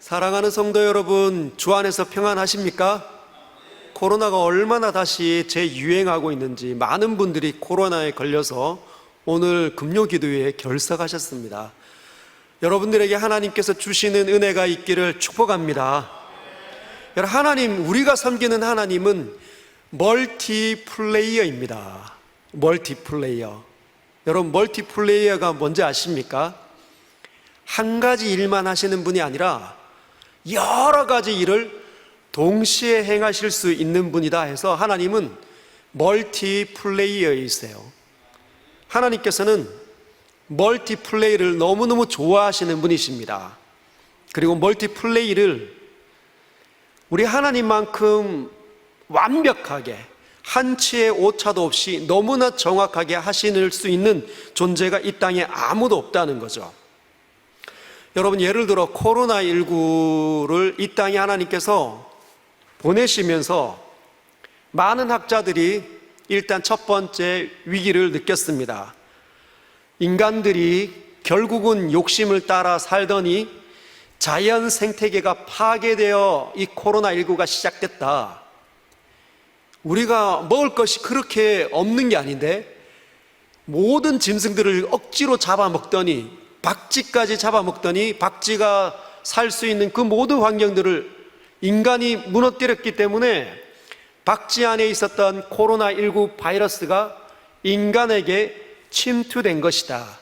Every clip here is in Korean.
사랑하는 성도 여러분, 주 안에서 평안하십니까? 코로나가 얼마나 다시 재유행하고 있는지 많은 분들이 코로나에 걸려서 오늘 금요기도회에 결석하셨습니다. 여러분들에게 하나님께서 주시는 은혜가 있기를 축복합니다. 여러분, 하나님, 우리가 섬기는 하나님은 멀티플레이어입니다. 멀티플레이어. 여러분, 멀티플레이어가 뭔지 아십니까? 한 가지 일만 하시는 분이 아니라 여러 가지 일을 동시에 행하실 수 있는 분이다 해서 하나님은 멀티플레이어이세요. 하나님께서는 멀티플레이를 너무너무 좋아하시는 분이십니다. 그리고 멀티플레이를 우리 하나님만큼 완벽하게 한치의 오차도 없이 너무나 정확하게 하실 수 있는 존재가 이 땅에 아무도 없다는 거죠. 여러분, 예를 들어 코로나19를 이 땅에 하나님께서 보내시면서 많은 학자들이 일단 첫 번째 위기를 느꼈습니다. 인간들이 결국은 욕심을 따라 살더니 자연 생태계가 파괴되어 이 코로나19가 시작됐다. 우리가 먹을 것이 그렇게 없는 게 아닌데 모든 짐승들을 억지로 잡아먹더니, 박쥐까지 잡아먹더니 박쥐가 살 수 있는 그 모든 환경들을 인간이 무너뜨렸기 때문에 박쥐 안에 있었던 코로나19 바이러스가 인간에게 침투된 것이다.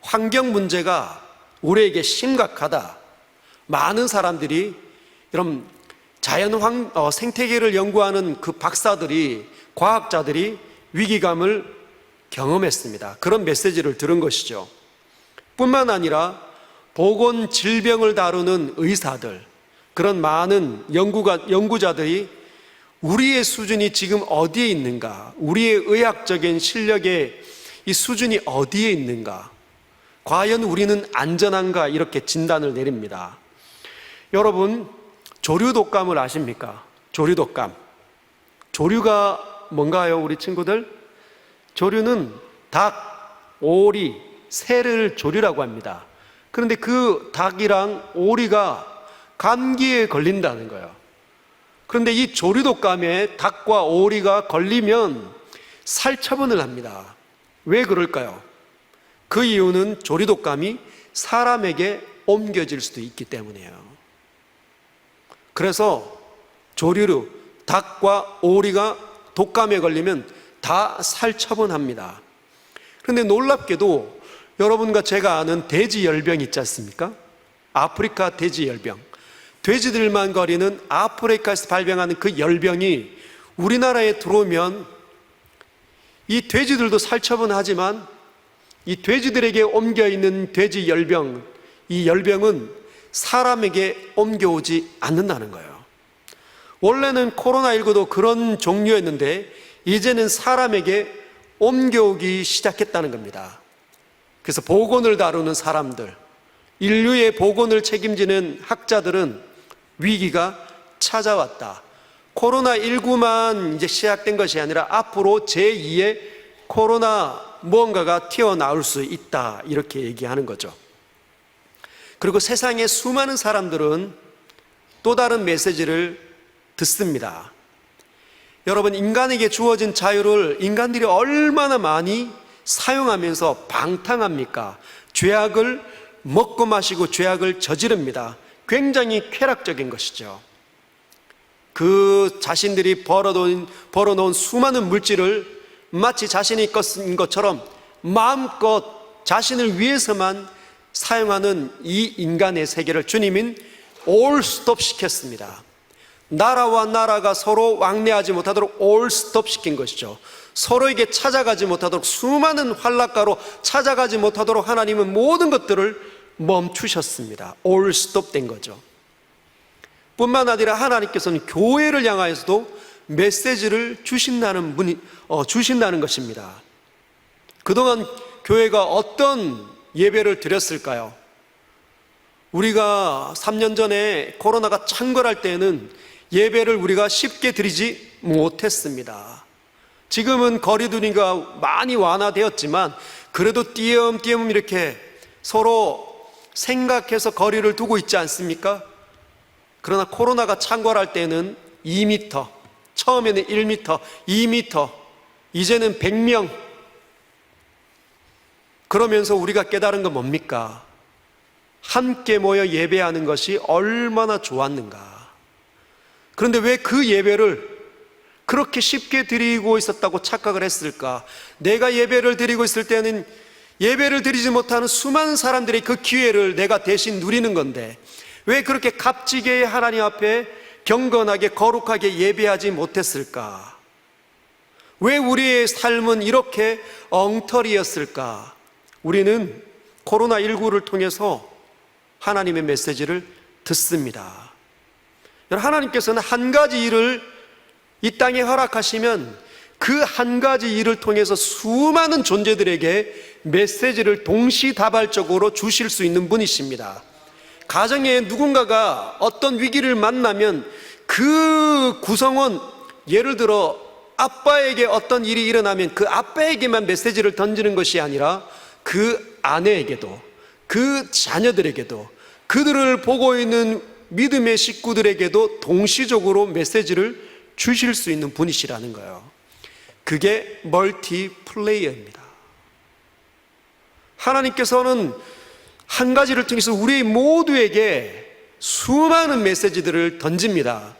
환경 문제가 우리에게 심각하다. 많은 사람들이, 여러분, 생태계를 연구하는 그 박사들이, 과학자들이 위기감을 경험했습니다. 그런 메시지를 들은 것이죠. 뿐만 아니라 보건 질병을 다루는 의사들, 그런 많은 연구자들이 우리의 수준이 지금 어디에 있는가, 우리의 의학적인 실력의 이 수준이 어디에 있는가, 과연 우리는 안전한가, 이렇게 진단을 내립니다. 여러분, 조류독감을 아십니까? 조류독감. 조류가 뭔가요, 우리 친구들? 조류는 닭, 오리, 새를 조류라고 합니다. 그런데 그 닭이랑 오리가 감기에 걸린다는 거예요. 그런데 이 조류독감에 닭과 오리가 걸리면 살처분을 합니다. 왜 그럴까요? 그 이유는 조류독감이 사람에게 옮겨질 수도 있기 때문이에요. 그래서 조류, 닭과 오리가 독감에 걸리면 다 살처분합니다. 그런데 놀랍게도 여러분과 제가 아는 돼지열병 있지 않습니까? 아프리카 돼지열병. 돼지들만 거리는 아프리카에서 발병하는 그 열병이 우리나라에 들어오면 이 돼지들도 살처분하지만 이 돼지들에게 옮겨있는 돼지열병, 이 열병은 사람에게 옮겨오지 않는다는 거예요. 원래는 코로나19도 그런 종류였는데 이제는 사람에게 옮겨오기 시작했다는 겁니다. 그래서 보건을 다루는 사람들, 인류의 보건을 책임지는 학자들은 위기가 찾아왔다. 코로나19만 이제 시작된 것이 아니라 앞으로 제2의 코로나 무언가가 튀어나올 수 있다. 이렇게 얘기하는 거죠. 그리고 세상의 수많은 사람들은 또 다른 메시지를 듣습니다. 여러분, 인간에게 주어진 자유를 인간들이 얼마나 많이 사용하면서 방탕합니까? 죄악을 먹고 마시고 죄악을 저지릅니다. 굉장히 쾌락적인 것이죠. 그 자신들이 벌어놓은 수많은 물질을 마치 자신이 것인 것처럼 마음껏 자신을 위해서만 사용하는 이 인간의 세계를 주님은 올스톱 시켰습니다. 나라와 나라가 서로 왕래하지 못하도록 올스톱 시킨 것이죠. 서로에게 찾아가지 못하도록, 수많은 환락가로 찾아가지 못하도록 하나님은 모든 것들을 멈추셨습니다. 올스톱 된 거죠. 뿐만 아니라 하나님께서는 교회를 향하여서도 메시지를 주신다는 것입니다. 그동안 교회가 어떤 예배를 드렸을까요? 우리가 3년 전에 코로나가 창궐할 때에는 예배를 우리가 쉽게 드리지 못했습니다. 지금은 거리두기가 많이 완화되었지만 그래도 띄엄띄엄 이렇게 서로 생각해서 거리를 두고 있지 않습니까? 그러나 코로나가 창궐할 때는 2m, 처음에는 1m, 2m, 이제는 100명. 그러면서 우리가 깨달은 건 뭡니까? 함께 모여 예배하는 것이 얼마나 좋았는가. 그런데 왜 그 예배를 그렇게 쉽게 드리고 있었다고 착각을 했을까? 내가 예배를 드리고 있을 때는 예배를 드리지 못하는 수많은 사람들의 그 기회를 내가 대신 누리는 건데 왜 그렇게 값지게 하나님 앞에 경건하게 거룩하게 예배하지 못했을까? 왜 우리의 삶은 이렇게 엉터리였을까? 우리는 코로나19를 통해서 하나님의 메시지를 듣습니다. 하나님께서는 한 가지 일을 이 땅에 허락하시면 그 한 가지 일을 통해서 수많은 존재들에게 메시지를 동시다발적으로 주실 수 있는 분이십니다. 가정에 누군가가 어떤 위기를 만나면 그 구성원, 예를 들어 아빠에게 어떤 일이 일어나면 그 아빠에게만 메시지를 던지는 것이 아니라 그 아내에게도, 그 자녀들에게도, 그들을 보고 있는 믿음의 식구들에게도 동시적으로 메시지를 주실 수 있는 분이시라는 거예요. 그게 멀티플레이어입니다. 하나님께서는 한 가지를 통해서 우리 모두에게 수많은 메시지들을 던집니다.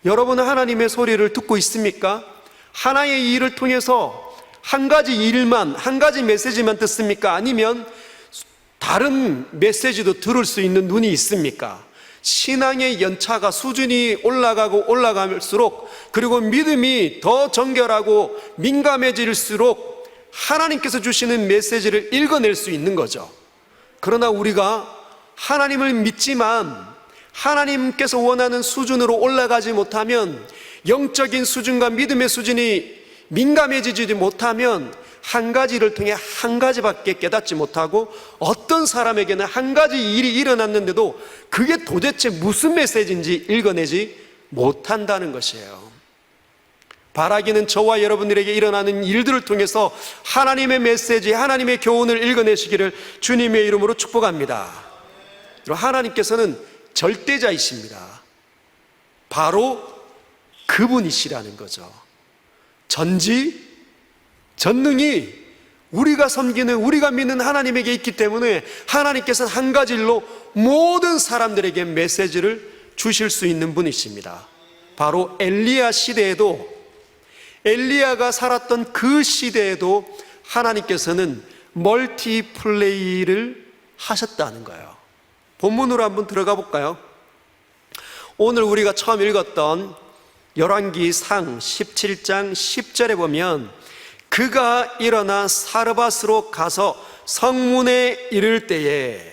여러분은 하나님의 소리를 듣고 있습니까? 하나의 일을 통해서 한 가지 일만, 한 가지 메시지만 듣습니까? 아니면 다른 메시지도 들을 수 있는 눈이 있습니까? 신앙의 연차가 수준이 올라가고 올라갈수록, 그리고 믿음이 더 정결하고 민감해질수록 하나님께서 주시는 메시지를 읽어낼 수 있는 거죠. 그러나 우리가 하나님을 믿지만 하나님께서 원하는 수준으로 올라가지 못하면, 영적인 수준과 믿음의 수준이 민감해지지 못하면 한 가지를 통해 한 가지밖에 깨닫지 못하고, 어떤 사람에게는 한 가지 일이 일어났는데도 그게 도대체 무슨 메시지인지 읽어내지 못한다는 것이에요. 바라기는 저와 여러분들에게 일어나는 일들을 통해서 하나님의 메시지, 하나님의 교훈을 읽어내시기를 주님의 이름으로 축복합니다. 하나님께서는 절대자이십니다. 바로 그분이시라는 거죠. 전능이 우리가 섬기는, 우리가 믿는 하나님에게 있기 때문에 하나님께서는 한 가지 일로 모든 사람들에게 메시지를 주실 수 있는 분이십니다. 바로 엘리야 시대에도, 엘리야가 살았던 그 시대에도 하나님께서는 멀티플레이를 하셨다는 거예요. 본문으로 한번 들어가 볼까요? 오늘 우리가 처음 읽었던 열왕기상 17장 10절에 보면, 그가 일어나 사르밧으로 가서 성문에 이를 때에,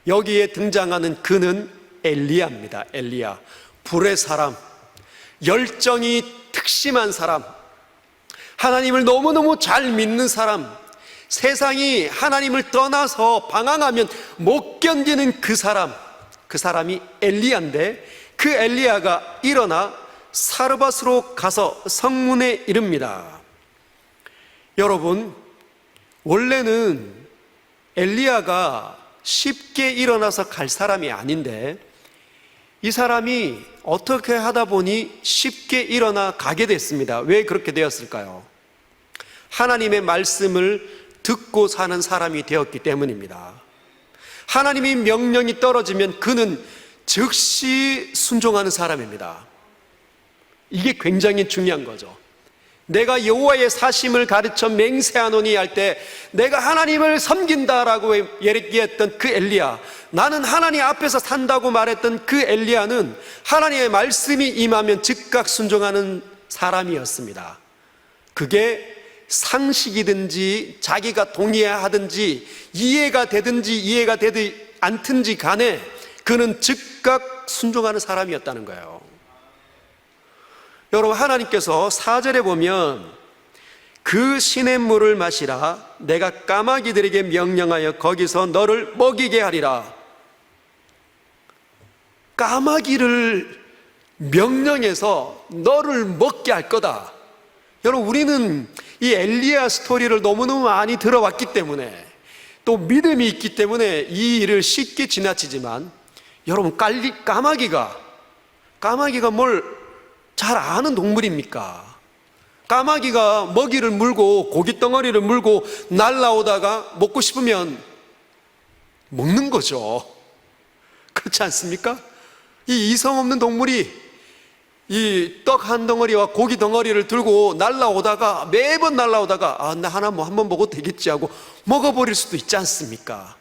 여기에 등장하는 그는 엘리야입니다. 엘리야, 불의 사람, 열정이 특심한 사람, 하나님을 너무너무 잘 믿는 사람, 세상이 하나님을 떠나서 방황하면 못 견디는 그 사람이 엘리야인데, 그 엘리야가 일어나 사르밧으로 가서 성문에 이릅니다. 여러분, 원래는 엘리야가 쉽게 일어나서 갈 사람이 아닌데, 이 사람이 어떻게 하다 보니 쉽게 일어나 가게 됐습니다. 왜 그렇게 되었을까요? 하나님의 말씀을 듣고 사는 사람이 되었기 때문입니다. 하나님의 명령이 떨어지면 그는 즉시 순종하는 사람입니다. 이게 굉장히 중요한 거죠. 내가 여호와의 사심을 가르쳐 맹세하노니 할 때, 내가 하나님을 섬긴다라고 얘기했던 그 엘리야, 나는 하나님 앞에서 산다고 말했던 그 엘리야는 하나님의 말씀이 임하면 즉각 순종하는 사람이었습니다. 그게 상식이든지 자기가 동의하든지 이해가 되든지 이해가 되지 않든지 간에 그는 즉각 순종하는 사람이었다는 거예요. 여러분, 하나님께서 4절에 보면 그 시냇물을 마시라, 내가 까마귀들에게 명령하여 거기서 너를 먹이게 하리라. 까마귀를 명령해서 너를 먹게 할 거다. 여러분, 우리는 이 엘리야 스토리를 너무너무 많이 들어왔기 때문에, 또 믿음이 있기 때문에 이 일을 쉽게 지나치지만, 여러분, 까마귀가 까마귀가 뭘 잘 아는 동물입니까? 까마귀가 먹이를 물고 고기 덩어리를 물고 날아오다가 먹고 싶으면 먹는 거죠. 그렇지 않습니까? 이 이성 없는 동물이 이 떡 한 덩어리와 고기 덩어리를 들고 날아오다가 매번 날아오다가 나 하나 뭐 한번 먹어도 되겠지 하고 먹어버릴 수도 있지 않습니까?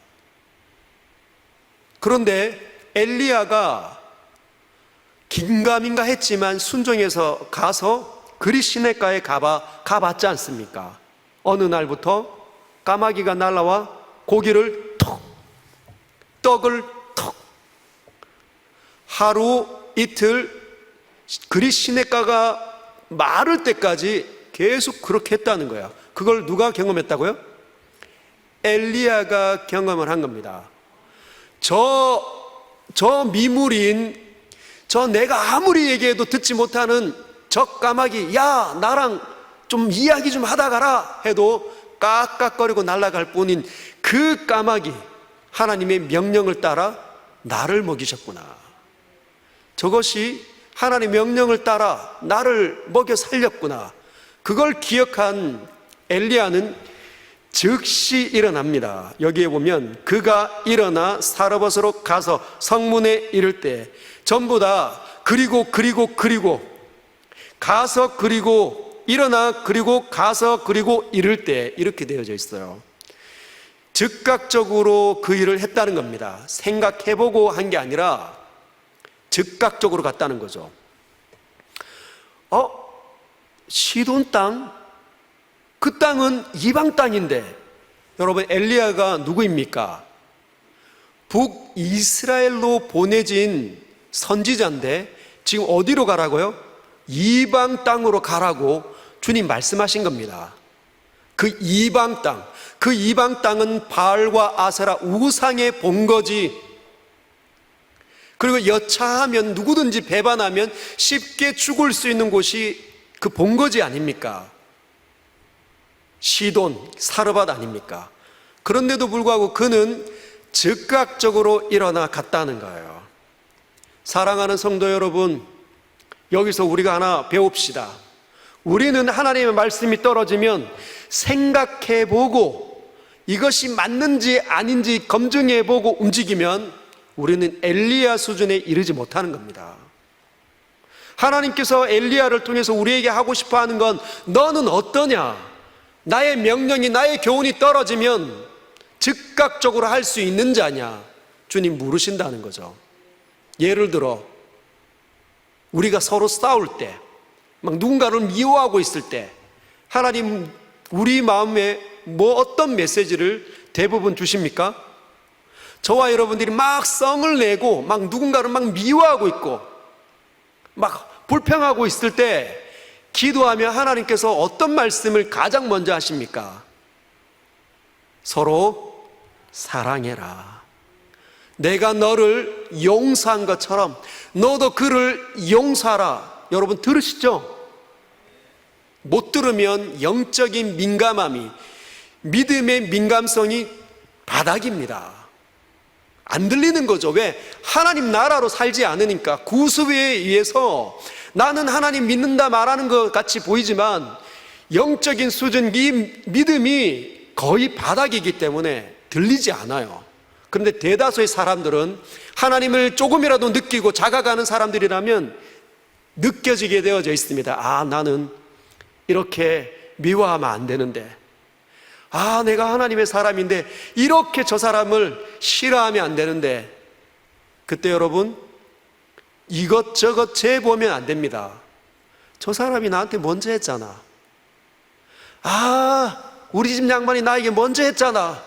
그런데 엘리야가 긴가민가 했지만 순종해서 가서 그리 시냇가에 가봤지 않습니까? 어느 날부터 까마귀가 날아와 고기를 톡, 떡을 톡, 하루 이틀 그리 시냇가가 마를 때까지 계속 그렇게 했다는 거야. 그걸 누가 경험했다고요? 엘리야가 경험을 한 겁니다. 저 미물인, 저 내가 아무리 얘기해도 듣지 못하는 저 까마귀, 야 나랑 좀 이야기 좀 하다 가라 해도 깍깍거리고 날아갈 뿐인 그 까마귀, 하나님의 명령을 따라 나를 먹이셨구나. 저것이 하나님의 명령을 따라 나를 먹여 살렸구나. 그걸 기억한 엘리야는 즉시 일어납니다. 여기에 보면 그가 일어나 사르밧으로 가서 성문에 이를 때 전부 다 그리고 가서 그리고 일어나 그리고 가서 그리고 이를 때 이렇게 되어져 있어요. 즉각적으로 그 일을 했다는 겁니다. 생각해보고 한 게 아니라 즉각적으로 갔다는 거죠. 시돈 땅? 그 땅은 이방 땅인데, 여러분 엘리야가 누구입니까? 북이스라엘로 보내진 선지자인데 지금 어디로 가라고요? 이방 땅으로 가라고 주님 말씀하신 겁니다. 그 이방 땅은 바알과 아세라 우상의 본거지. 그리고 여차하면 누구든지 배반하면 쉽게 죽을 수 있는 곳이 그 본거지 아닙니까? 시돈, 사르밧 아닙니까? 그런데도 불구하고 그는 즉각적으로 일어나 갔다는 거예요. 사랑하는 성도 여러분, 여기서 우리가 하나 배웁시다. 우리는 하나님의 말씀이 떨어지면 생각해보고 이것이 맞는지 아닌지 검증해보고 움직이면 우리는 엘리야 수준에 이르지 못하는 겁니다. 하나님께서 엘리야를 통해서 우리에게 하고 싶어하는 건 너는 어떠냐? 나의 명령이, 나의 교훈이 떨어지면 즉각적으로 할 수 있는 자냐? 주님 물으신다는 거죠. 예를 들어 우리가 서로 싸울 때, 막 누군가를 미워하고 있을 때 하나님 우리 마음에 어떤 메시지를 대부분 주십니까? 저와 여러분들이 막 성을 내고 막 누군가를 막 미워하고 있고 막 불평하고 있을 때 기도하며 하나님께서 어떤 말씀을 가장 먼저 하십니까? 서로 사랑해라. 내가 너를 용서한 것처럼 너도 그를 용서하라. 여러분 들으시죠? 못 들으면 영적인 민감함이, 믿음의 민감성이 바닥입니다. 안 들리는 거죠. 왜? 하나님 나라로 살지 않으니까. 구습에 의해서 나는 하나님 믿는다 말하는 것 같이 보이지만 영적인 수준, 이 믿음이 거의 바닥이기 때문에 들리지 않아요. 그런데 대다수의 사람들은 하나님을 조금이라도 느끼고 자각하는 사람들이라면 느껴지게 되어져 있습니다. 나는 이렇게 미워하면 안 되는데, 내가 하나님의 사람인데 이렇게 저 사람을 싫어하면 안 되는데. 그때 여러분 이것저것 재보면 안 됩니다. 저 사람이 나한테 먼저 했잖아. 우리 집 양반이 나에게 먼저 했잖아.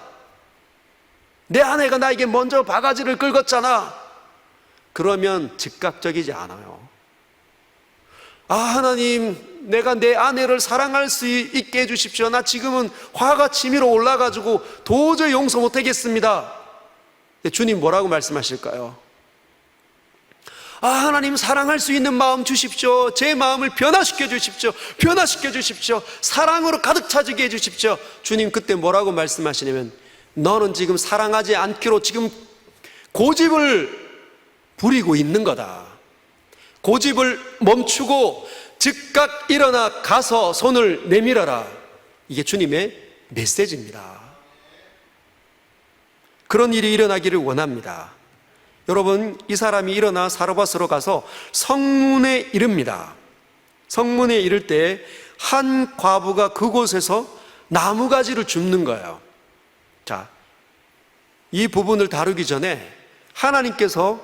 내 아내가 나에게 먼저 바가지를 긁었잖아. 그러면 즉각적이지 않아요. 하나님, 내가 내 아내를 사랑할 수 있게 해주십시오. 나 지금은 화가 치밀어 올라가지고 도저히 용서 못하겠습니다. 주님 뭐라고 말씀하실까요? 하나님 사랑할 수 있는 마음 주십시오. 제 마음을 변화시켜 주십시오. 변화시켜 주십시오. 사랑으로 가득 차지게 해주십시오. 주님 그때 뭐라고 말씀하시냐면, 너는 지금 사랑하지 않기로 지금 고집을 부리고 있는 거다. 고집을 멈추고 즉각 일어나 가서 손을 내밀어라. 이게 주님의 메시지입니다. 그런 일이 일어나기를 원합니다. 여러분, 이 사람이 일어나 사르밧으로 가서 성문에 이릅니다. 성문에 이를 때 한 과부가 그곳에서 나무가지를 줍는 거예요. 자, 이 부분을 다루기 전에 하나님께서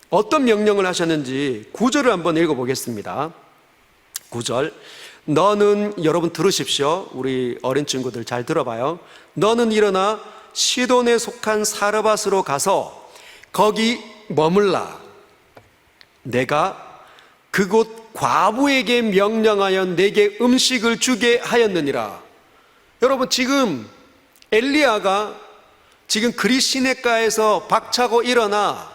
어떤 명령을 하셨는지 9절을 한번 읽어보겠습니다. 9절, 너는, 여러분 들으십시오. 우리 어린 친구들 잘 들어봐요. 너는 일어나 시돈에 속한 사르밧으로 가서 거기 머물라. 내가 그곳 과부에게 명령하여 내게 음식을 주게 하였느니라. 여러분, 지금 엘리야가 지금 그리 시냇가에서 박차고 일어나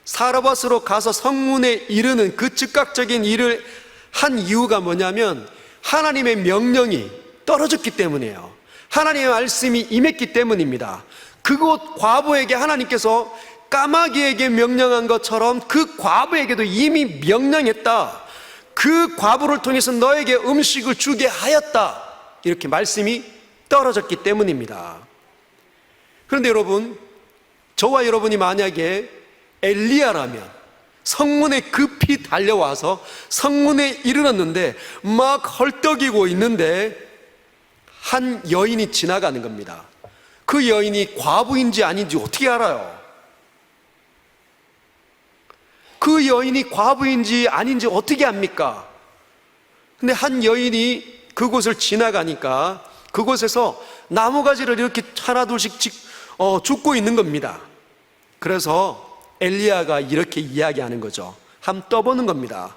사르밧으로 가서 성문에 이르는 그 즉각적인 일을 한 이유가 뭐냐면 하나님의 명령이 떨어졌기 때문이에요. 하나님의 말씀이 임했기 때문입니다. 그곳 과부에게 하나님께서 까마귀에게 명령한 것처럼 그 과부에게도 이미 명령했다. 그 과부를 통해서 너에게 음식을 주게 하였다. 이렇게 말씀이 떨어졌기 때문입니다. 그런데 여러분, 저와 여러분이 만약에 엘리야라면 성문에 급히 달려와서 성문에 이르렀는데 막 헐떡이고 있는데 한 여인이 지나가는 겁니다. 그 여인이 과부인지 아닌지 어떻게 알아요? 그 여인이 과부인지 아닌지 어떻게 압니까? 근데 한 여인이 그곳을 지나가니까 그곳에서 나무가지를 이렇게 하나둘씩 줍고 있는 겁니다. 그래서 엘리야가 이렇게 이야기하는 거죠. 한번 떠보는 겁니다.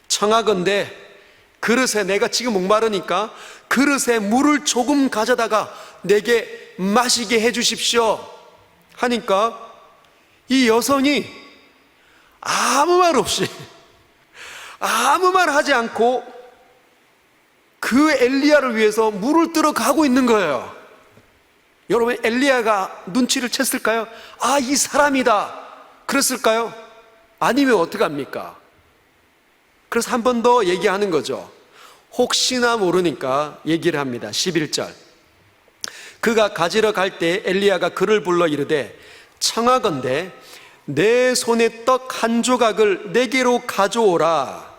청하건대 그릇에, 내가 지금 목마르니까 그릇에 물을 조금 가져다가 내게 마시게 해 주십시오 하니까 이 여성이 아무 말 없이, 아무 말 하지 않고 그 엘리야를 위해서 물을 뜨러 가고 있는 거예요. 여러분, 엘리야가 눈치를 챘을까요? 아, 이 사람이다 그랬을까요? 아니면 어떡합니까? 그래서 한 번 더 얘기하는 거죠. 혹시나 모르니까 얘기를 합니다. 11절, 그가 가지러 갈 때 엘리야가 그를 불러 이르되 청하건대 내 손에 떡 한 조각을 내게로 가져오라.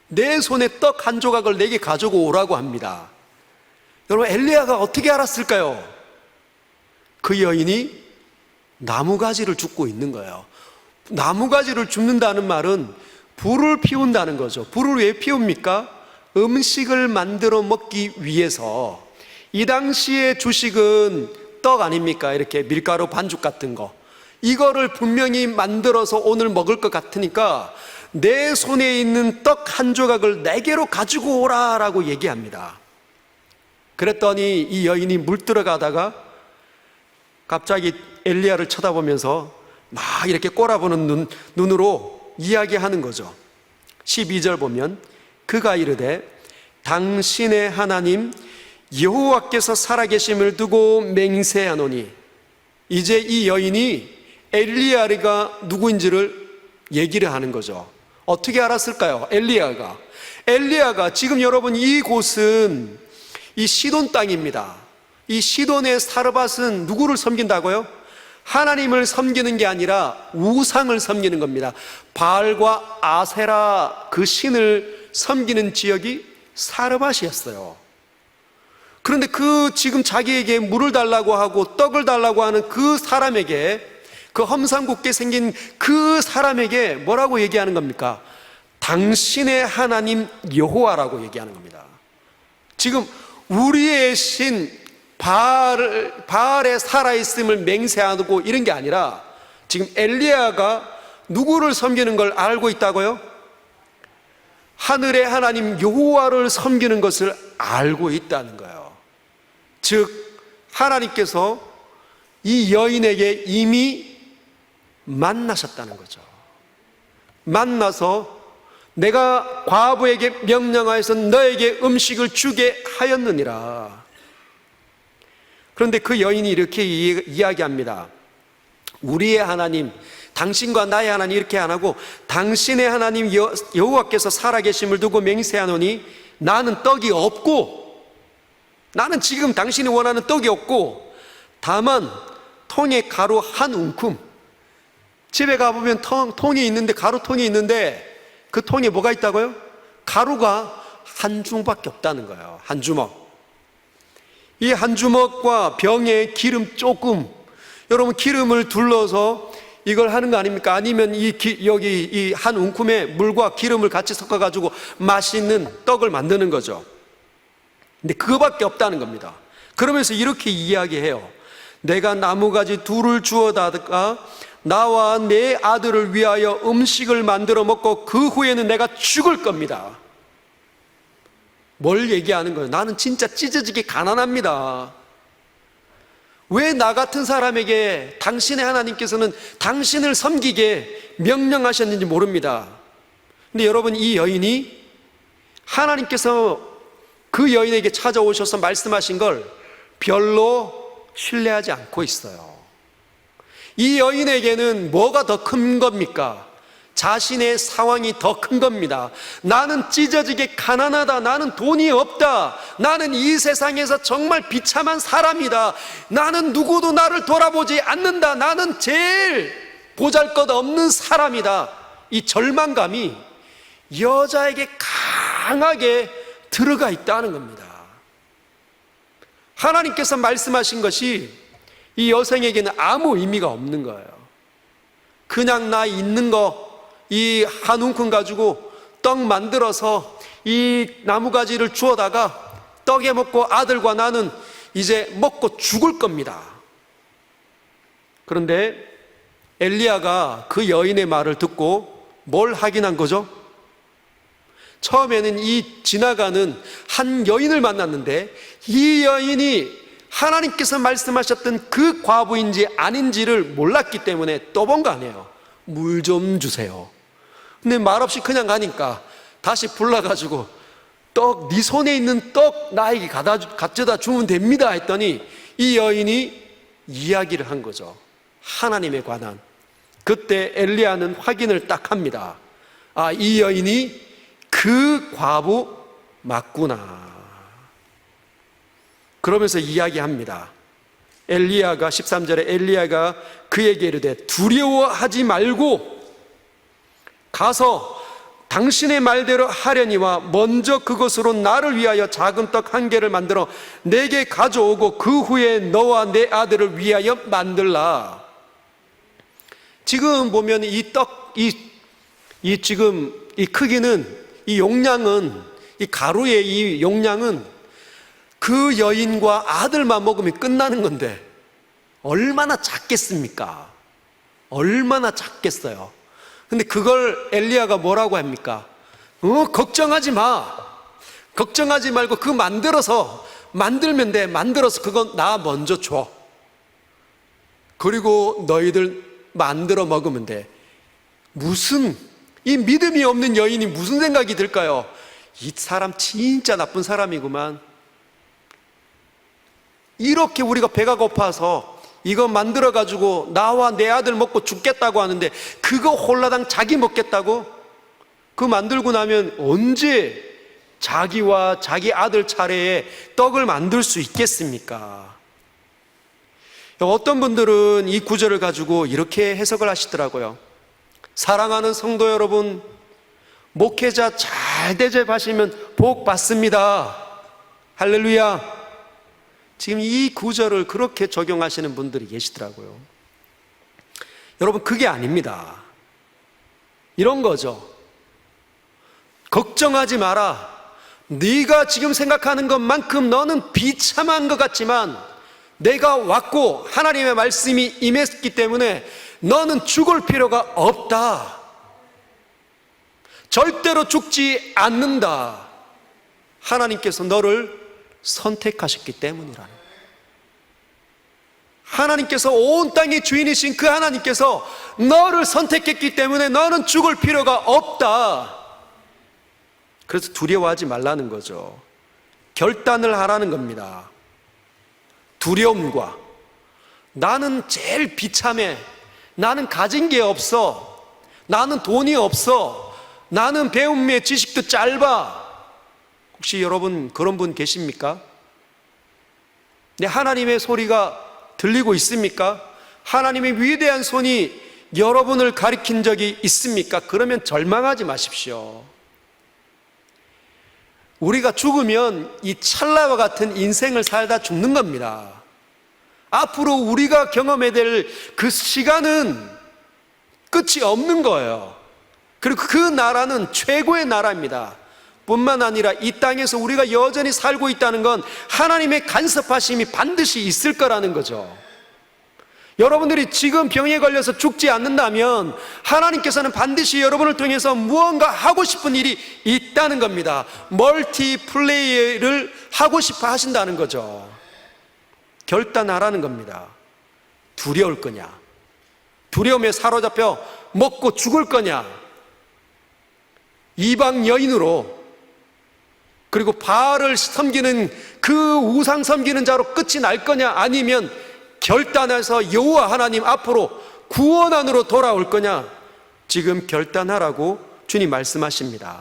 내 손에 떡 한 조각을 내게 가지고 오라고 합니다. 여러분, 엘리야가 어떻게 알았을까요? 그 여인이 나무가지를 줍고 있는 거예요. 나무가지를 줍는다는 말은 불을 피운다는 거죠. 불을 왜 피웁니까? 음식을 만들어 먹기 위해서. 이 당시의 주식은 떡 아닙니까? 이렇게 밀가루 반죽 같은 거. 이거를 분명히 만들어서 오늘 먹을 것 같으니까 내 손에 있는 떡 한 조각을 내게로 가지고 오라라고 얘기합니다. 그랬더니 이 여인이 물 들어가다가 갑자기 엘리야를 쳐다보면서 막 이렇게 꼬라보는 눈으로 이야기하는 거죠. 12절 보면 그가 이르되 당신의 하나님 여호와께서 살아계심을 두고 맹세하노니. 이제 이 여인이 엘리야가 누구인지를 얘기를 하는 거죠. 어떻게 알았을까요? 엘리야가 지금 여러분, 이곳은 이 시돈 땅입니다. 이 시돈의 사르밧은 누구를 섬긴다고요? 하나님을 섬기는 게 아니라 우상을 섬기는 겁니다. 바알과 아세라 그 신을 섬기는 지역이 사르밧이었어요. 그런데 그 지금 자기에게 물을 달라고 하고 떡을 달라고 하는 그 사람에게, 그 험상궂게 생긴 그 사람에게 뭐라고 얘기하는 겁니까? 당신의 하나님 여호와라고 얘기하는 겁니다. 지금 우리의 신 바알의 살아있음을 맹세하고 이런 게 아니라 지금 엘리야가 누구를 섬기는 걸 알고 있다고요? 하늘의 하나님 여호와를 섬기는 것을 알고 있다는 거예요. 즉 하나님께서 이 여인에게 이미 만나셨다는 거죠. 만나서 내가 과부에게 명령하여서 너에게 음식을 주게 하였느니라. 그런데 그 여인이 이렇게 이야기합니다. 우리의 하나님, 당신과 나의 하나님 이렇게 안 하고 당신의 하나님 여호와께서 살아계심을 두고 맹세하노니 나는 떡이 없고, 나는 지금 당신이 원하는 떡이 없고 다만 통에 가루 한 움큼, 집에 가보면 통이 있는데, 가루통이 있는데 그 통에 뭐가 있다고요? 가루가 한 주먹밖에 없다는 거예요. 한 주먹. 이 한 주먹과 병에 기름 조금, 여러분 기름을 둘러서 이걸 하는 거 아닙니까? 아니면 여기 이 한 움큼에 물과 기름을 같이 섞어가지고 맛있는 떡을 만드는 거죠. 근데 그거밖에 없다는 겁니다. 그러면서 이렇게 이야기해요. 내가 나무가지 둘을 주어다가 나와 내 아들을 위하여 음식을 만들어 먹고 그 후에는 내가 죽을 겁니다. 뭘 얘기하는 거예요? 나는 진짜 찢어지게 가난합니다. 왜 나 같은 사람에게 당신의 하나님께서는 당신을 섬기게 명령하셨는지 모릅니다. 근데 여러분, 이 여인이 하나님께서 그 여인에게 찾아오셔서 말씀하신 걸 별로 신뢰하지 않고 있어요. 이 여인에게는 뭐가 더 큰 겁니까? 자신의 상황이 더 큰 겁니다. 나는 찢어지게 가난하다. 나는 돈이 없다. 나는 이 세상에서 정말 비참한 사람이다. 나는 누구도 나를 돌아보지 않는다. 나는 제일 보잘것없는 사람이다. 이 절망감이 여자에게 강하게 들어가 있다는 겁니다. 하나님께서 말씀하신 것이 이 여성에게는 아무 의미가 없는 거예요. 그냥 나 있는 거 이 한 움큼 가지고 떡 만들어서 이 나무가지를 주워다가 떡에 먹고 아들과 나는 이제 먹고 죽을 겁니다. 그런데 엘리야가 그 여인의 말을 듣고 뭘 확인한 거죠? 처음에는 이 지나가는 한 여인을 만났는데 이 여인이 하나님께서 말씀하셨던 그 과부인지 아닌지를 몰랐기 때문에 또 본 거 아니에요. 물 좀 주세요. 근데 말없이 그냥 가니까 다시 불러가지고 떡, 네 손에 있는 떡 나에게 가져다 주면 됩니다 했더니 이 여인이 이야기를 한 거죠. 하나님에 관한. 그때 엘리야는 확인을 딱 합니다. 아, 이 여인이 그 과부 맞구나. 그러면서 이야기합니다. 엘리야가 13절에 엘리야가 그에게 이르되 두려워하지 말고 가서 당신의 말대로 하려니와 먼저 그것으로 나를 위하여 작은 떡 한 개를 만들어 내게 가져오고 그 후에 너와 내 아들을 위하여 만들라. 지금 보면 이 떡, 지금 이 크기는, 이 용량은, 이 가루의 이 용량은 그 여인과 아들만 먹으면 끝나는 건데 얼마나 작겠습니까? 얼마나 작겠어요. 근데 그걸 엘리야가 뭐라고 합니까? 걱정하지 마. 걱정하지 말고 그거 만들면 돼. 만들어서 그거 나 먼저 줘. 그리고 너희들 만들어 먹으면 돼. 이 믿음이 없는 여인이 무슨 생각이 들까요? 이 사람 진짜 나쁜 사람이구만. 이렇게 우리가 배가 고파서 이거 만들어가지고 나와 내 아들 먹고 죽겠다고 하는데 그거 홀라당 자기 먹겠다고? 그거 만들고 나면 언제 자기와 자기 아들 차례에 떡을 만들 수 있겠습니까? 어떤 분들은 이 구절을 가지고 이렇게 해석을 하시더라고요. 사랑하는 성도 여러분, 목회자 잘 대접하시면 복 받습니다. 할렐루야. 지금 이 구절을 그렇게 적용하시는 분들이 계시더라고요. 여러분, 그게 아닙니다. 이런 거죠. 걱정하지 마라. 네가 지금 생각하는 것만큼 너는 비참한 것 같지만 내가 왔고 하나님의 말씀이 임했기 때문에 너는 죽을 필요가 없다. 절대로 죽지 않는다. 하나님께서 너를 선택하셨기 때문이라는 거예요. 하나님께서 온 땅의 주인이신 그 하나님께서 너를 선택했기 때문에 너는 죽을 필요가 없다. 그래서 두려워하지 말라는 거죠. 결단을 하라는 겁니다. 두려움과 나는 제일 비참해, 나는 가진 게 없어. 나는 돈이 없어. 나는 배움의 지식도 짧아. 혹시 여러분 그런 분 계십니까? 네, 하나님의 소리가 들리고 있습니까? 하나님의 위대한 손이 여러분을 가리킨 적이 있습니까? 그러면 절망하지 마십시오. 우리가 죽으면 이 찰나와 같은 인생을 살다 죽는 겁니다. 앞으로 우리가 경험해야 될 그 시간은 끝이 없는 거예요. 그리고 그 나라는 최고의 나라입니다. 뿐만 아니라 이 땅에서 우리가 여전히 살고 있다는 건 하나님의 간섭하심이 반드시 있을 거라는 거죠. 여러분들이 지금 병에 걸려서 죽지 않는다면 하나님께서는 반드시 여러분을 통해서 무언가 하고 싶은 일이 있다는 겁니다. 멀티플레이를 하고 싶어 하신다는 거죠. 결단하라는 겁니다. 두려울 거냐? 두려움에 사로잡혀 먹고 죽을 거냐? 이방 여인으로 그리고 바알을 섬기는 그 우상 섬기는 자로 끝이 날 거냐? 아니면 결단해서 여호와 하나님 앞으로 구원 안으로 돌아올 거냐? 지금 결단하라고 주님 말씀하십니다.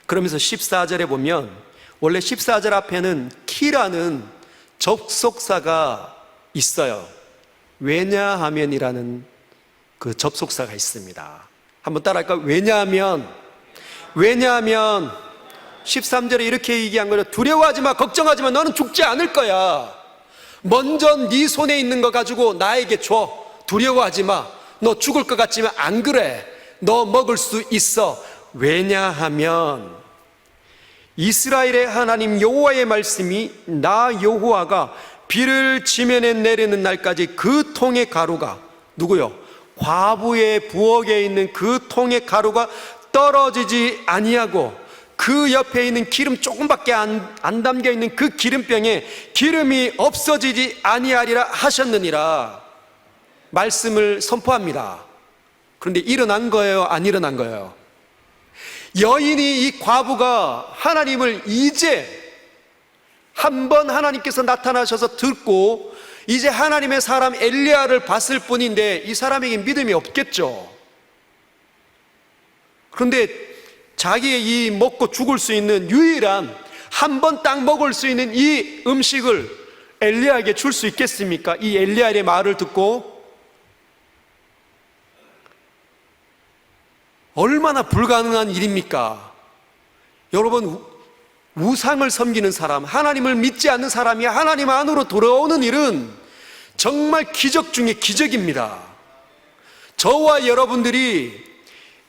그러면서 14절에 보면 원래 14절 앞에는 키라는 접속사가 있어요. 왜냐하면이라는 그 접속사가 있습니다. 한번 따라할까요? 왜냐하면 13절에 이렇게 얘기한 거죠. 두려워하지 마, 걱정하지 마, 너는 죽지 않을 거야. 먼저 네 손에 있는 거 가지고 나에게 줘. 두려워하지 마. 너 죽을 것 같지만 안 그래. 너 먹을 수 있어. 왜냐하면 이스라엘의 하나님 여호와의 말씀이 나 여호와가 비를 지면에 내리는 날까지 그 통의 가루가 누구요? 과부의 부엌에 있는 그 통의 가루가 떨어지지 아니하고 그 옆에 있는 기름 조금밖에 안 담겨 있는 그 기름병에 기름이 없어지지 아니하리라 하셨느니라. 말씀을 선포합니다. 그런데 일어난 거예요? 안 일어난 거예요? 여인이 이 과부가 하나님을 이제 한 번 하나님께서 나타나셔서 듣고 이제 하나님의 사람 엘리야를 봤을 뿐인데 이 사람에게 믿음이 없겠죠. 그런데 자기의 이 먹고 죽을 수 있는 유일한 한 번 딱 먹을 수 있는 이 음식을 엘리야에게 줄 수 있겠습니까? 이 엘리야의 말을 듣고 얼마나 불가능한 일입니까? 여러분, 우상을 섬기는 사람, 하나님을 믿지 않는 사람이 하나님 안으로 돌아오는 일은 정말 기적 중에 기적입니다. 저와 여러분들이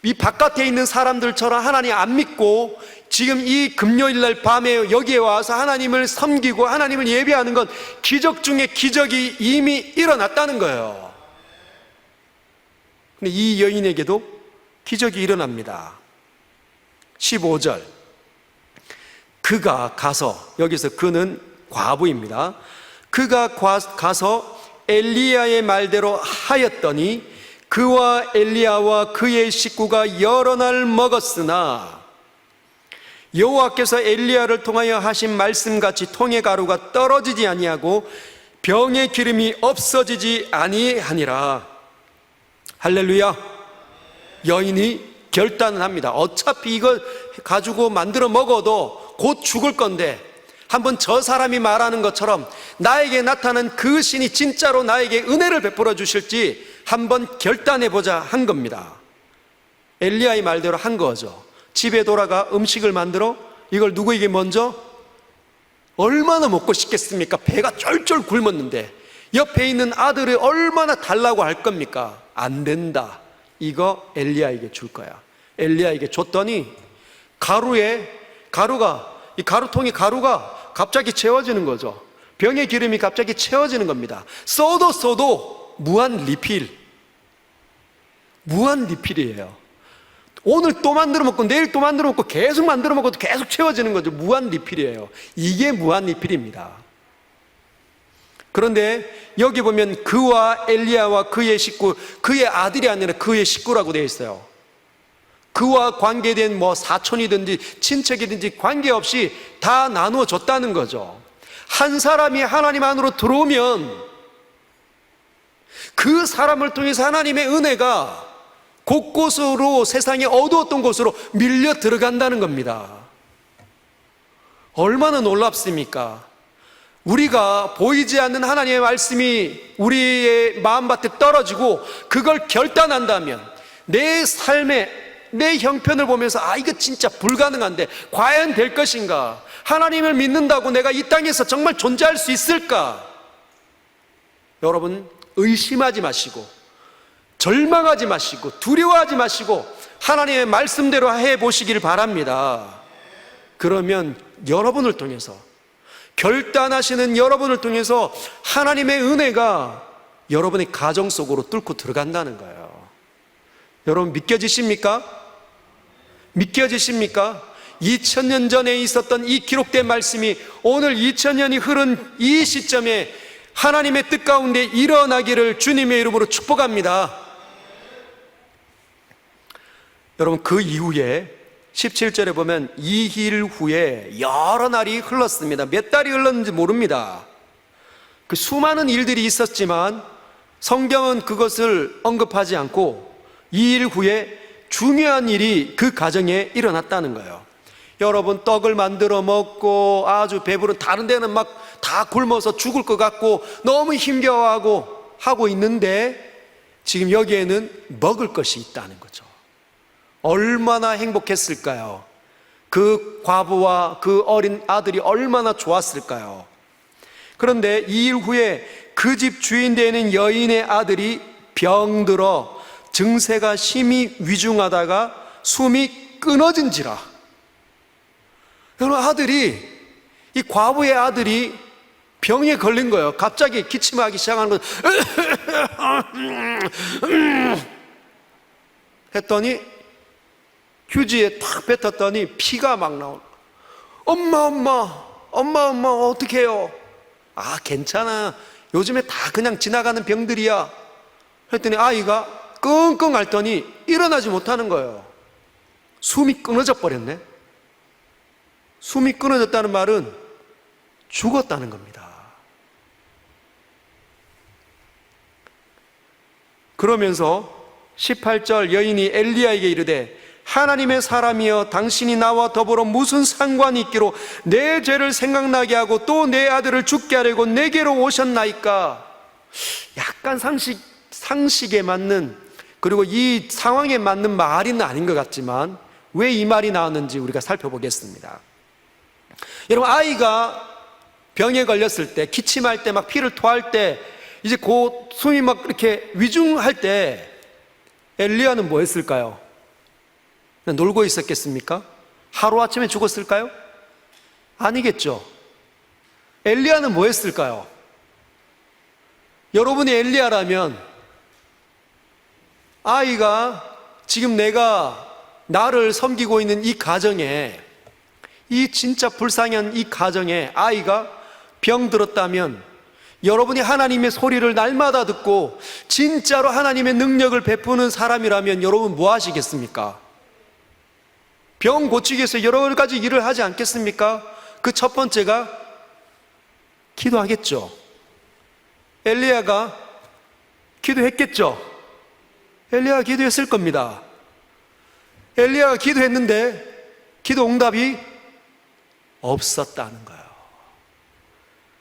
이 바깥에 있는 사람들처럼 하나님 안 믿고 지금 이 금요일날 밤에 여기에 와서 하나님을 섬기고 하나님을 예배하는 건 기적 중에 기적이 이미 일어났다는 거예요. 근데 이 여인에게도 기적이 일어납니다. 15절 그가 가서, 여기서 그는 과부입니다. 그가 가서 엘리야의 말대로 하였더니 그와 엘리야와 그의 식구가 여러 날 먹었으나 여호와께서 엘리야를 통하여 하신 말씀같이 통의 가루가 떨어지지 아니하고 병의 기름이 없어지지 아니하니라. 할렐루야. 여인이 결단을 합니다. 어차피 이걸 가지고 만들어 먹어도 곧 죽을 건데 한번 저 사람이 말하는 것처럼 나에게 나타난 그 신이 진짜로 나에게 은혜를 베풀어 주실지 한번 결단해보자 한 겁니다. 엘리야의 말대로 한 거죠. 집에 돌아가 음식을 만들어 이걸 누구에게 먼저? 얼마나 먹고 싶겠습니까? 배가 쫄쫄 굶었는데 옆에 있는 아들이 얼마나 달라고 할 겁니까? 안 된다. 이거 엘리야에게 줄 거야. 엘리야에게 줬더니 이 가루통의 가루가 갑자기 채워지는 거죠. 병의 기름이 갑자기 채워지는 겁니다. 써도 무한 리필이에요. 오늘 또 만들어 먹고 내일 또 만들어 먹고 계속 만들어 먹어도 계속 채워지는 거죠. 무한 리필이에요. 이게 무한 리필입니다. 그런데 여기 보면 그와 엘리야와 그의 식구, 그의 아들이 아니라 그의 식구라고 되어 있어요. 그와 관계된 사촌이든지 친척이든지 관계없이 다 나누어 줬다는 거죠. 한 사람이 하나님 안으로 들어오면 그 사람을 통해서 하나님의 은혜가 곳곳으로 세상에 어두웠던 곳으로 밀려 들어간다는 겁니다. 얼마나 놀랍습니까? 우리가 보이지 않는 하나님의 말씀이 우리의 마음밭에 떨어지고 그걸 결단한다면 내 삶에 내 형편을 보면서 이거 진짜 불가능한데 과연 될 것인가? 하나님을 믿는다고 내가 이 땅에서 정말 존재할 수 있을까? 여러분, 의심하지 마시고 절망하지 마시고 두려워하지 마시고 하나님의 말씀대로 해보시길 바랍니다. 그러면 여러분을 통해서, 결단하시는 여러분을 통해서 하나님의 은혜가 여러분의 가정 속으로 뚫고 들어간다는 거예요. 여러분, 믿겨지십니까? 믿겨지십니까? 2000년 전에 있었던 이 기록된 말씀이 오늘 2000년이 흐른 이 시점에 하나님의 뜻 가운데 일어나기를 주님의 이름으로 축복합니다. 여러분, 그 이후에 17절에 보면 2일 후에 여러 날이 흘렀습니다. 몇 달이 흘렀는지 모릅니다. 그 수많은 일들이 있었지만 성경은 그것을 언급하지 않고 2일 후에 중요한 일이 그 가정에 일어났다는 거예요. 여러분, 떡을 만들어 먹고 아주 배부른, 다른 데는 막 다 굶어서 죽을 것 같고 너무 힘겨워하고 하고 있는데 지금 여기에는 먹을 것이 있다는 거죠. 얼마나 행복했을까요? 그 과부와 그 어린 아들이 얼마나 좋았을까요? 그런데 2일 후에 그 집 주인 되는 여인의 아들이 병들어 증세가 심히 위중하다가 숨이 끊어진지라. 여러분, 이 과부의 아들이 병에 걸린 거예요. 갑자기 기침하기 시작하는 거예요. 했더니 휴지에 탁 뱉었더니 피가 막 나오는 거예요. 엄마 어떻게 해요? 괜찮아, 요즘에 다 그냥 지나가는 병들이야. 했더니 아이가 끙끙 앓더니 일어나지 못하는 거예요. 숨이 끊어져 버렸네. 숨이 끊어졌다는 말은 죽었다는 겁니다. 그러면서 18절 여인이 엘리야에게 이르되 하나님의 사람이여 당신이 나와 더불어 무슨 상관이 있기로 내 죄를 생각나게 하고 또 내 아들을 죽게 하려고 내게로 오셨나이까? 약간 상식에 맞는, 그리고 이 상황에 맞는 말은 아닌 것 같지만 왜 이 말이 나왔는지 우리가 살펴보겠습니다. 여러분, 아이가 병에 걸렸을 때, 기침할 때, 막 피를 토할 때, 이제 곧 숨이 막 이렇게 위중할 때 엘리야는 뭐 했을까요? 그냥 놀고 있었겠습니까? 하루아침에 죽었을까요? 아니겠죠. 엘리야는 뭐 했을까요? 여러분이 엘리야라면 아이가 지금 내가 나를 섬기고 있는 이 가정에, 이 진짜 불쌍한 이 가정에 아이가 병들었다면 여러분이 하나님의 소리를 날마다 듣고 진짜로 하나님의 능력을 베푸는 사람이라면 여러분 뭐 하시겠습니까? 병 고치기 위해서 여러 가지 일을 하지 않겠습니까? 그 첫 번째가 기도하겠죠. 엘리야가 기도했겠죠. 엘리야가 기도했을 겁니다. 엘리야가 기도했는데 기도 응답이 없었다는 거예요.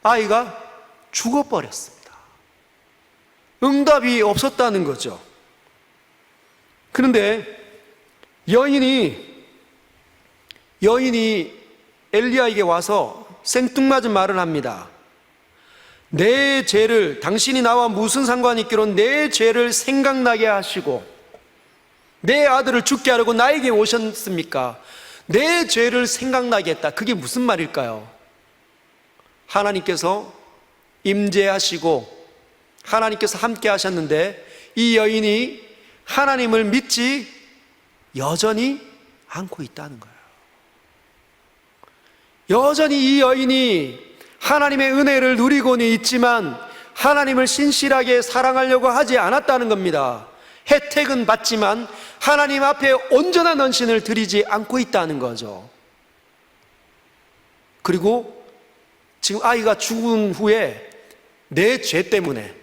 아이가 죽어버렸습니다. 응답이 없었다는 거죠. 그런데 여인이 엘리야에게 와서 생뚱맞은 말을 합니다. 내 죄를, 당신이 나와 무슨 상관이 있기로 내 죄를 생각나게 하시고 내 아들을 죽게 하려고 나에게 오셨습니까? 내 죄를 생각나게 했다. 그게 무슨 말일까요? 하나님께서 임재하시고 하나님께서 함께 하셨는데 이 여인이 하나님을 믿지 여전히 않고 있다는 거예요. 여전히 이 여인이 하나님의 은혜를 누리고는 있지만 하나님을 신실하게 사랑하려고 하지 않았다는 겁니다. 혜택은 받지만 하나님 앞에 온전한 헌신을 드리지 않고 있다는 거죠. 그리고 지금 아이가 죽은 후에 내 죄 때문에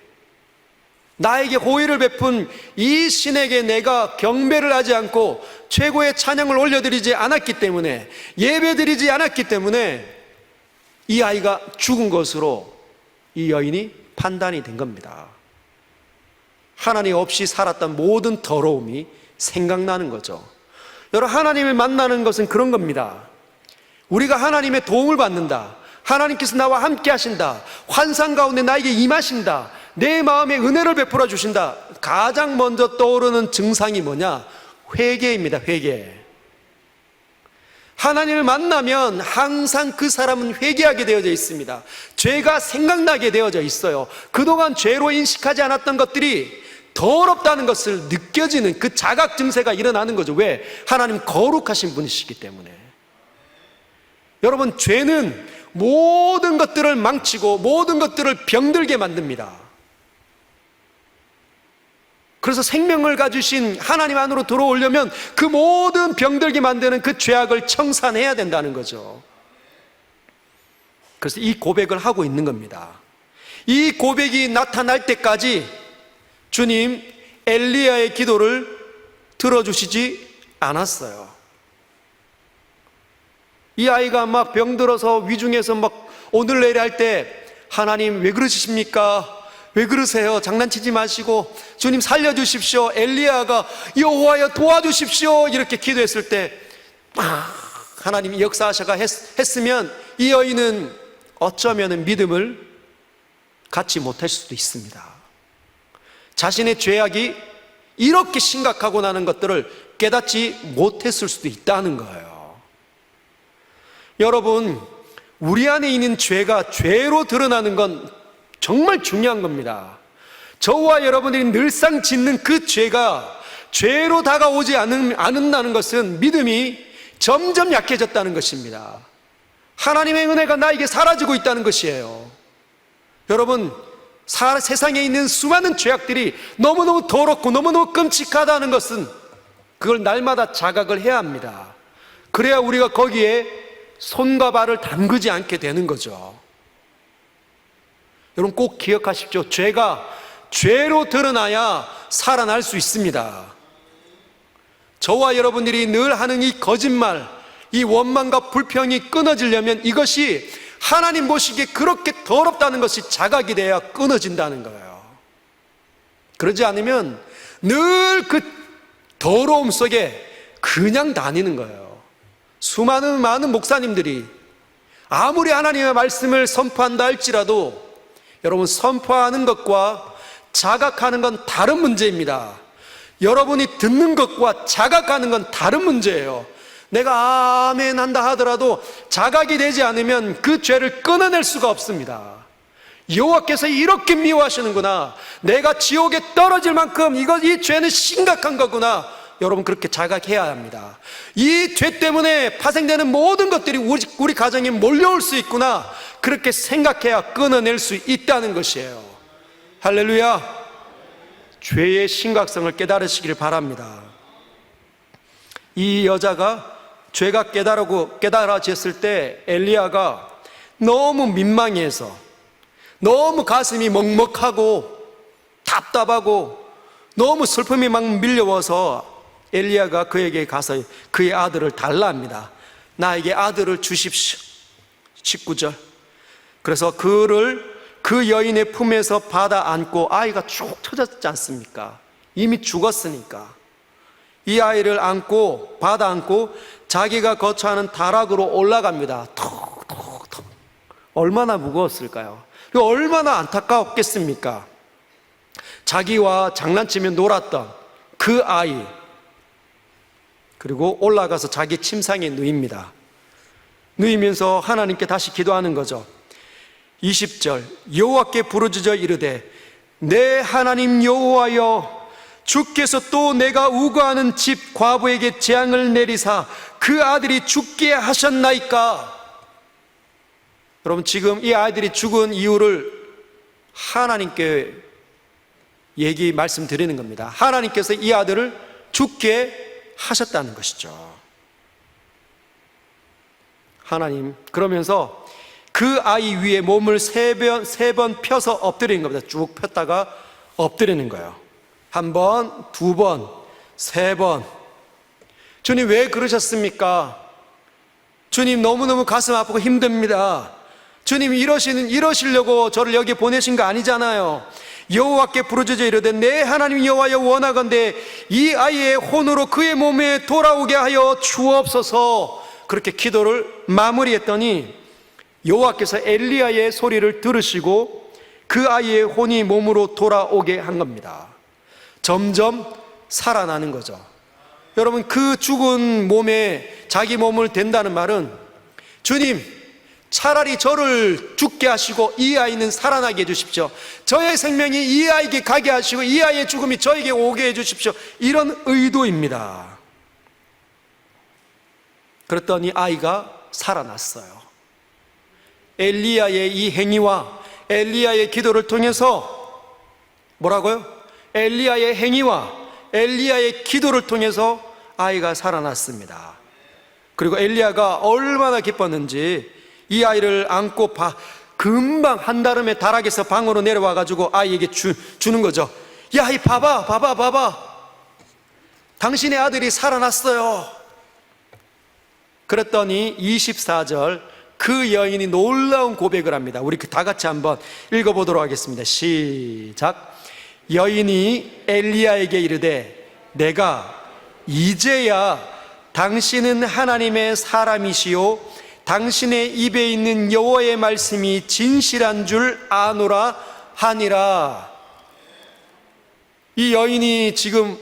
나에게 호의를 베푼 이 신에게 내가 경배를 하지 않고 최고의 찬양을 올려드리지 않았기 때문에, 예배드리지 않았기 때문에 이 아이가 죽은 것으로 이 여인이 판단이 된 겁니다. 하나님 없이 살았던 모든 더러움이 생각나는 거죠. 여러분, 하나님을 만나는 것은 그런 겁니다. 우리가 하나님의 도움을 받는다, 하나님께서 나와 함께 하신다, 환상 가운데 나에게 임하신다, 내 마음에 은혜를 베풀어 주신다. 가장 먼저 떠오르는 증상이 뭐냐? 회개입니다. 회개. 하나님을 만나면 항상 그 사람은 회개하게 되어져 있습니다. 죄가 생각나게 되어져 있어요. 그동안 죄로 인식하지 않았던 것들이 더럽다는 것을 느껴지는 그 자각 증세가 일어나는 거죠. 왜? 하나님 거룩하신 분이시기 때문에. 여러분, 죄는 모든 것들을 망치고 모든 것들을 병들게 만듭니다. 그래서 생명을 가지신 하나님 안으로 들어오려면 그 모든 병들게 만드는 그 죄악을 청산해야 된다는 거죠. 그래서 이 고백을 하고 있는 겁니다. 이 고백이 나타날 때까지 주님 엘리야의 기도를 들어주시지 않았어요. 이 아이가 막 병들어서 위중해서 막 오늘내일 할 때 하나님 왜 그러십니까? 왜 그러세요? 장난치지 마시고 주님 살려주십시오, 엘리야가 여호와여 도와주십시오, 이렇게 기도했을 때 하나님이 역사하셔가 했으면 이 여인은 어쩌면 믿음을 갖지 못할 수도 있습니다. 자신의 죄악이 이렇게 심각하고 나는 것들을 깨닫지 못했을 수도 있다는 거예요. 여러분, 우리 안에 있는 죄가 죄로 드러나는 건 정말 중요한 겁니다. 저와 여러분들이 늘상 짓는 그 죄가 죄로 다가오지 않는다는 것은 믿음이 점점 약해졌다는 것입니다. 하나님의 은혜가 나에게 사라지고 있다는 것이에요. 여러분, 세상에 있는 수많은 죄악들이 너무너무 더럽고 너무너무 끔찍하다는 것은 그걸 날마다 자각을 해야 합니다. 그래야 우리가 거기에 손과 발을 담그지 않게 되는 거죠. 여러분, 꼭 기억하십시오. 죄가 죄로 드러나야 살아날 수 있습니다. 저와 여러분들이 늘 하는 이 거짓말, 이 원망과 불평이 끊어지려면 이것이 하나님 보시기에 그렇게 더럽다는 것이 자각이 돼야 끊어진다는 거예요. 그러지 않으면 늘 그 더러움 속에 그냥 다니는 거예요. 많은 목사님들이 아무리 하나님의 말씀을 선포한다 할지라도 여러분, 선포하는 것과 자각하는 건 다른 문제입니다. 여러분이 듣는 것과 자각하는 건 다른 문제예요. 내가 아멘 한다 하더라도 자각이 되지 않으면 그 죄를 끊어낼 수가 없습니다. 여호와께서 이렇게 미워하시는구나, 내가 지옥에 떨어질 만큼 이 죄는 심각한 거구나, 여러분 그렇게 자각해야 합니다. 이 죄 때문에 파생되는 모든 것들이 우리 가정에 몰려올 수 있구나, 그렇게 생각해야 끊어낼 수 있다는 것이에요. 할렐루야. 죄의 심각성을 깨달으시길 바랍니다. 이 여자가 죄가 깨달아졌을 때 엘리야가 너무 민망해서, 너무 가슴이 먹먹하고 답답하고 너무 슬픔이 막 밀려와서 엘리야가 그에게 가서 그의 아들을 달라 합니다. 나에게 아들을 주십시오. 19절. 그래서 그 여인의 품에서 받아 안고 아이가 쭉 터졌지 않습니까? 이미 죽었으니까. 이 아이를 받아 안고 자기가 거처하는 다락으로 올라갑니다. 톡톡톡. 얼마나 무거웠을까요? 얼마나 안타까웠겠습니까? 자기와 장난치며 놀았던 그 아이, 그리고 올라가서 자기 침상에 누입니다. 누이면서 하나님께 다시 기도하는 거죠. 20절. 여호와께 부르짖어 이르되 내 하나님 여호와여, 주께서 또 내가 우거하는 집 과부에게 재앙을 내리사 그 아들이 죽게 하셨나이까. 여러분, 지금 이 아이들이 죽은 이유를 하나님께 말씀드리는 겁니다. 하나님께서 이 아들을 죽게 하셨다는 것이죠. 하나님, 그러면서 그 아이 위에 몸을 세 번 펴서 엎드리는 겁니다. 쭉 폈다가 엎드리는 거예요. 한 번, 두 번, 세 번. 주님 왜 그러셨습니까? 주님 너무너무 가슴 아프고 힘듭니다. 주님 이러시려고 저를 여기 보내신 거 아니잖아요. 여호와께 부르짖어 이르되 내 하나님 여호와여 원하건대 이 아이의 혼으로 그의 몸에 돌아오게 하여 주옵소서. 그렇게 기도를 마무리했더니 여호와께서 엘리야의 소리를 들으시고 그 아이의 혼이 몸으로 돌아오게 한 겁니다. 점점 살아나는 거죠. 여러분, 그 죽은 몸에 자기 몸을 댄다는 말은 주님 차라리 저를 죽게 하시고 이 아이는 살아나게 해주십시오. 저의 생명이 이 아이에게 가게 하시고 이 아이의 죽음이 저에게 오게 해주십시오. 이런 의도입니다. 그랬더니 아이가 살아났어요. 엘리야의 이 행위와 엘리야의 기도를 통해서 뭐라고요? 엘리야의 행위와 엘리야의 기도를 통해서 아이가 살아났습니다. 그리고 엘리야가 얼마나 기뻤는지 이 아이를 안고 금방 한달음에 다락에서 방으로 내려와 가지고 아이에게 주는 거죠. 야, 이 봐봐. 당신의 아들이 살아났어요. 그랬더니 24절 그 여인이 놀라운 고백을 합니다. 우리 다 같이 한번 읽어보도록 하겠습니다. 시작. 여인이 엘리야에게 이르되 내가 이제야 당신은 하나님의 사람이시요 당신의 입에 있는 여호와의 말씀이 진실한 줄 아노라 하니라. 이 여인이 지금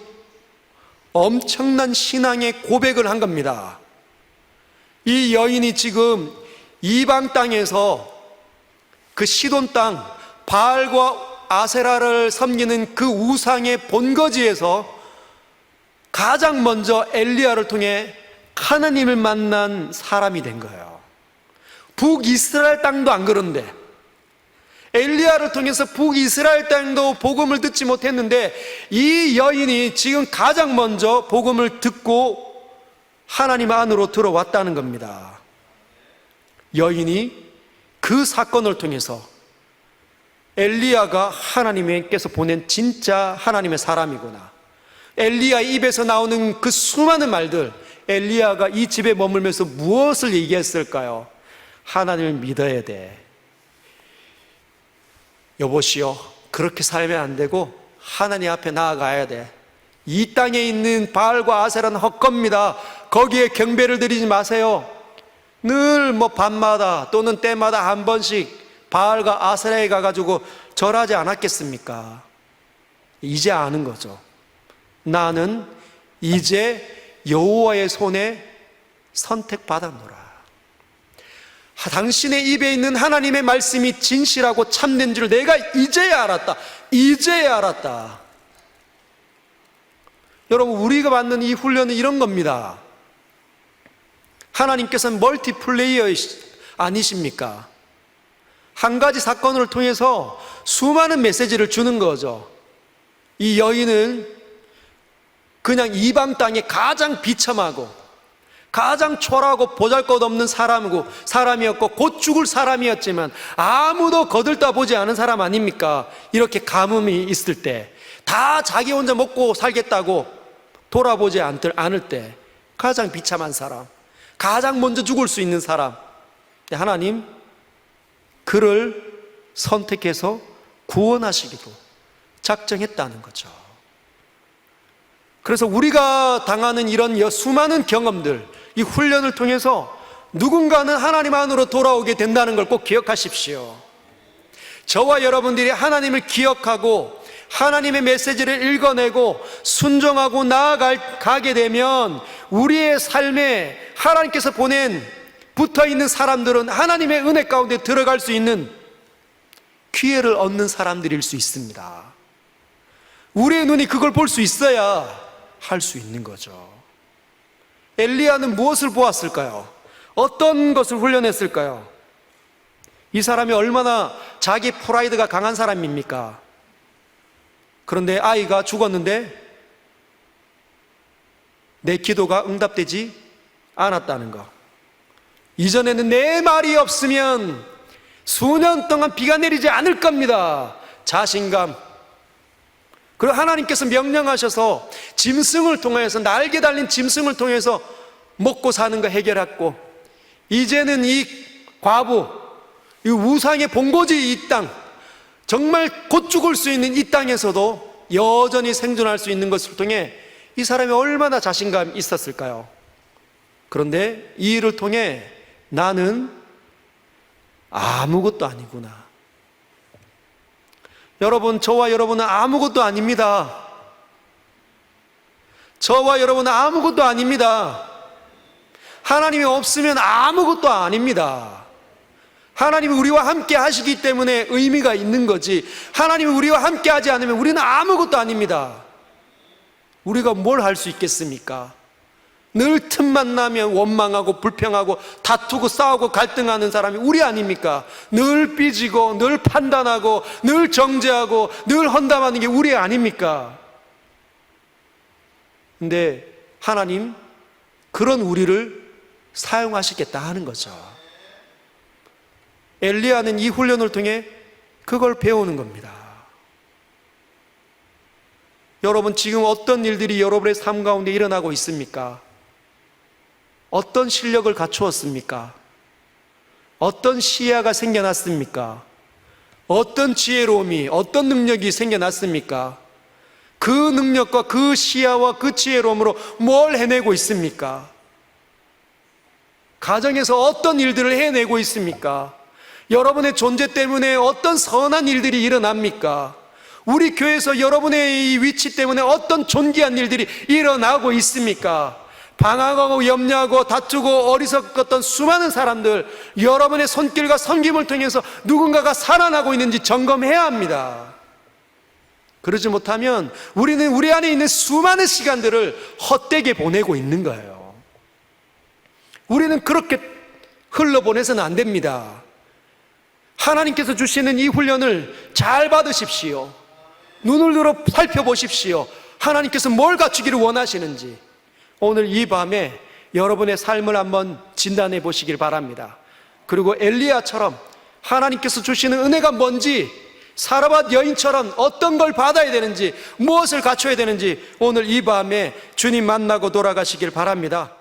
엄청난 신앙의 고백을 한 겁니다. 이 여인이 지금 이방 땅에서 그 시돈 땅 바알과 아세라를 섬기는 그 우상의 본거지에서 가장 먼저 엘리야를 통해 하나님을 만난 사람이 된 거예요. 북이스라엘 땅도 안 그런데 엘리야를 통해서 북이스라엘 땅도 복음을 듣지 못했는데 이 여인이 지금 가장 먼저 복음을 듣고 하나님 안으로 들어왔다는 겁니다. 여인이 그 사건을 통해서 엘리야가 하나님께서 보낸 진짜 하나님의 사람이구나, 엘리야의 입에서 나오는 그 수많은 말들, 엘리야가 이 집에 머물면서 무엇을 얘기했을까요? 하나님을 믿어야 돼. 여보시오, 그렇게 살면 안 되고 하나님 앞에 나아가야 돼. 이 땅에 있는 바알과 아세라는 헛겁니다. 거기에 경배를 드리지 마세요. 늘 밤마다 또는 때마다 한 번씩 바알과 아세라에 가가지고 절하지 않았겠습니까? 이제 아는 거죠. 나는 이제 여호와의 손에 선택받았노라. 당신의 입에 있는 하나님의 말씀이 진실하고 참된 줄 내가 이제야 알았다. 이제야 알았다. 여러분, 우리가 받는 이 훈련은 이런 겁니다. 하나님께서는 멀티플레이어 아니십니까? 한 가지 사건을 통해서 수많은 메시지를 주는 거죠. 이 여인은 그냥 이방 땅에 가장 비참하고 가장 초라하고 보잘것없는 사람이었고 곧 죽을 사람이었지만 아무도 거들떠보지 않은 사람 아닙니까? 이렇게 가뭄이 있을 때, 다 자기 혼자 먹고 살겠다고 돌아보지 않을 때 가장 비참한 사람, 가장 먼저 죽을 수 있는 사람, 하나님 그를 선택해서 구원하시기로 작정했다는 거죠. 그래서 우리가 당하는 이런 수많은 경험들, 이 훈련을 통해서 누군가는 하나님 안으로 돌아오게 된다는 걸 꼭 기억하십시오. 저와 여러분들이 하나님을 기억하고 하나님의 메시지를 읽어내고 순종하고 나아가게 되면 우리의 삶에 하나님께서 붙어있는 사람들은 하나님의 은혜 가운데 들어갈 수 있는 기회를 얻는 사람들일 수 있습니다. 우리의 눈이 그걸 볼 수 있어야 할 수 있는 거죠. 엘리야는 무엇을 보았을까요? 어떤 것을 훈련했을까요? 이 사람이 얼마나 자기 프라이드가 강한 사람입니까? 그런데 아이가 죽었는데 내 기도가 응답되지 않았다는 것. 이전에는 내 말이 없으면 수년 동안 비가 내리지 않을 겁니다. 자신감, 그리고 하나님께서 명령하셔서 짐승을 통해서, 날개 달린 짐승을 통해서 먹고 사는 거 해결했고, 이제는 이 과부, 이 우상의 본고지 이 땅, 정말 곧 죽을 수 있는 이 땅에서도 여전히 생존할 수 있는 것을 통해 이 사람이 얼마나 자신감이 있었을까요? 그런데 이 일을 통해 나는 아무것도 아니구나. 여러분, 저와 여러분은 아무것도 아닙니다. 저와 여러분은 아무것도 아닙니다. 하나님이 없으면 아무것도 아닙니다. 하나님이 우리와 함께 하시기 때문에 의미가 있는 거지, 하나님이 우리와 함께 하지 않으면 우리는 아무것도 아닙니다. 우리가 뭘 할 수 있겠습니까? 늘 틈만 나면 원망하고 불평하고 다투고 싸우고 갈등하는 사람이 우리 아닙니까? 늘 삐지고 늘 판단하고 늘 정죄하고 늘 헌담하는 게 우리 아닙니까? 근데 하나님 그런 우리를 사용하시겠다 하는 거죠. 엘리야는 이 훈련을 통해 그걸 배우는 겁니다. 여러분, 지금 어떤 일들이 여러분의 삶 가운데 일어나고 있습니까? 어떤 실력을 갖추었습니까? 어떤 시야가 생겨났습니까? 어떤 지혜로움이, 어떤 능력이 생겨났습니까? 그 능력과 그 시야와 그 지혜로움으로 뭘 해내고 있습니까? 가정에서 어떤 일들을 해내고 있습니까? 여러분의 존재 때문에 어떤 선한 일들이 일어납니까? 우리 교회에서 여러분의 이 위치 때문에 어떤 존귀한 일들이 일어나고 있습니까? 방황하고 염려하고 다투고 어리석었던 수많은 사람들, 여러분의 손길과 섬김을 통해서 누군가가 살아나고 있는지 점검해야 합니다. 그러지 못하면 우리는 우리 안에 있는 수많은 시간들을 헛되게 보내고 있는 거예요. 우리는 그렇게 흘러보내서는 안 됩니다. 하나님께서 주시는 이 훈련을 잘 받으십시오. 눈을 들어 살펴보십시오. 하나님께서 뭘 갖추기를 원하시는지. 오늘 이 밤에 여러분의 삶을 한번 진단해 보시길 바랍니다. 그리고 엘리야처럼 하나님께서 주시는 은혜가 뭔지, 사르밧 여인처럼 어떤 걸 받아야 되는지, 무엇을 갖춰야 되는지 오늘 이 밤에 주님 만나고 돌아가시길 바랍니다.